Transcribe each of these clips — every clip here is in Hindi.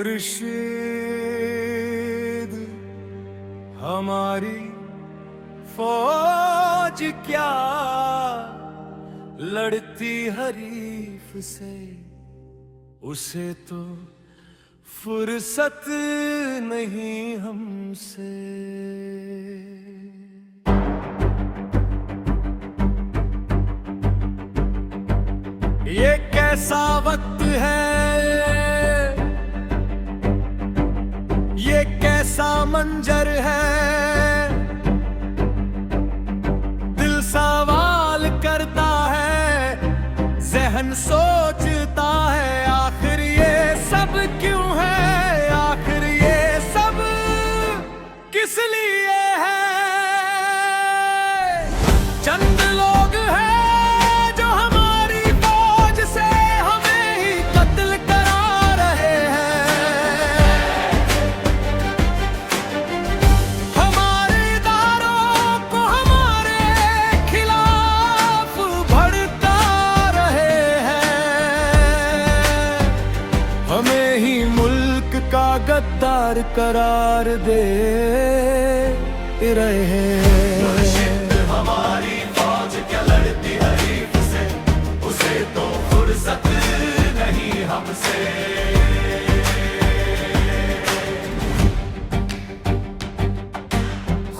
मुर्शिद हमारी फौज क्या लड़ती हरीफ से, उसे तो फुर्सत नहीं हमसे। ये कैसा वक्त है, ये कैसा मंजर है, दिल सवाल करता है, ज़हन सोचता है, आखिर ये सब क्यों है, आखिर ये सब किस लिए है। चंद लोग हैं जो हमारी फौज से हमें ही कत्ल करा रहे हैं, हमारे इदारों को हमारे खिलाफ भड़का रहे हैं, हमें ही मुल्क का गद्दार करार दे रहे हैं। हमारी फौज क्या लड़ती हरीफ से, उसे तो फुर्सत नहीं हमसे।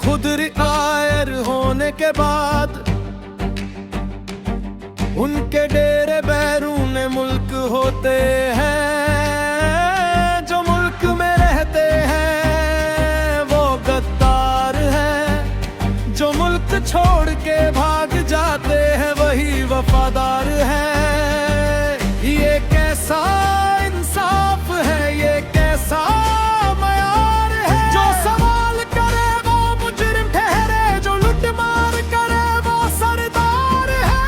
खुद रिटायर होने के बाद उनके डेरे बैरून मुल्क होते हैं, जो मुल्क में रहते हैं वो गद्दार हैं, जो मुल्क छोड़ के भाग जाते हैं वही वफादार हैं। ये कैसा इंसाफ है, ये कैसा मयार है, जो सवाल करे वो मुजरिम ठहरे, जो लूट मार करे वो सरदार है।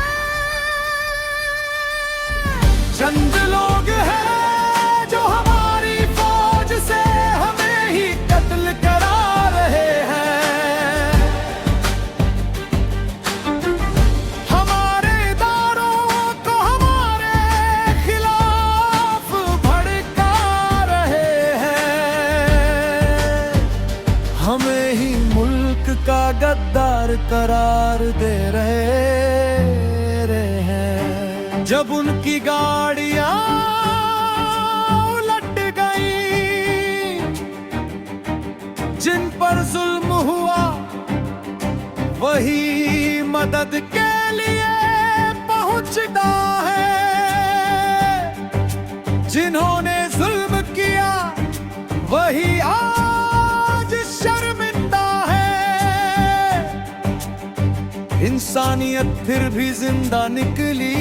चंद लोग हैं जो हमारी फौज से हमें ही कत्ल करा रहे हैं, हमारे इदारों को हमारे खिलाफ भड़का रहे हैं, हमें ही मुल्क का गद्दार करार दे रहे हैं। जब उनकी गाड़ियां उलट गई, जिन पर जुल्म हुआ वही मदद के लिए पहुंचता है, जिन्होंने जुल्म किया वही आज शर्मिंदा है। इंसानियत फिर भी जिंदा निकली,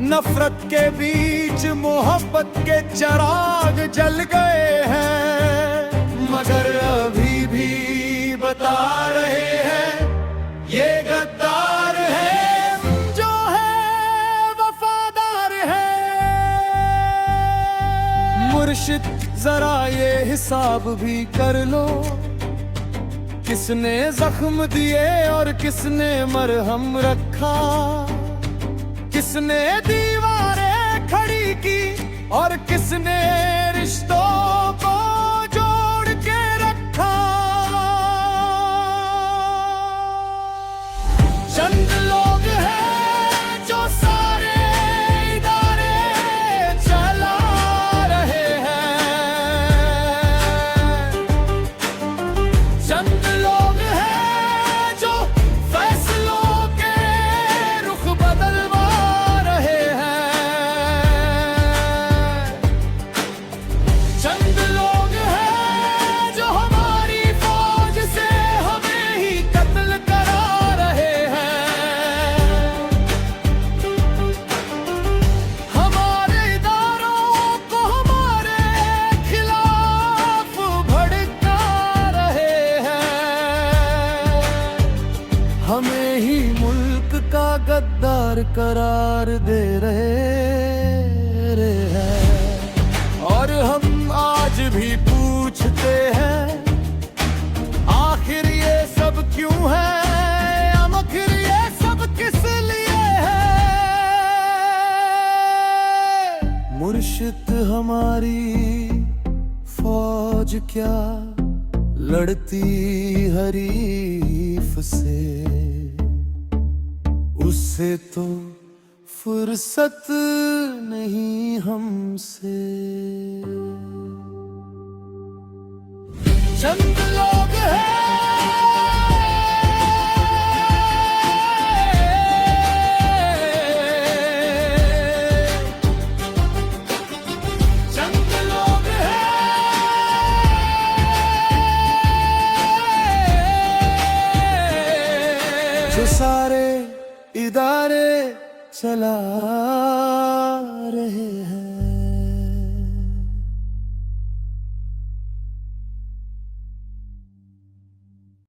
नफरत के बीच मोहब्बत के चिराग जल गए हैं, मगर अभी भी बता रहे हैं ये गद्दार है, जो है वफादार है। मुर्शिद जरा ये हिसाब भी कर लो, किसने जख्म दिए और किसने मरहम रखा, किसने दीवारें खड़ी की और किसने रिश्तों को जोड़ के रखा। चंद लोग हैं जो सारे इदारे चला रहे हैं, चंद लोग हैं जो फैसलों के रुख बदलवा रहे हैं, चंद लोग हैं जो हमारी फौज से हमें ही कत्ल करा रहे हैं, हमारे इदारों को हमारे खिलाफ भड़का रहे हैं, हमें ही मुल्क का गद्दार करार दे रहे हैं। और हम आज भी पूछते हैं आखिर ये सब क्यों है, आखिर ये सब किस लिए है। मुर्शिद हमारी फौज क्या लड़ती हरीफ से, उससे तो फुर्सत नहीं हमसे। चंद लोग हैं जो सारे इदारे चला रहे हैं।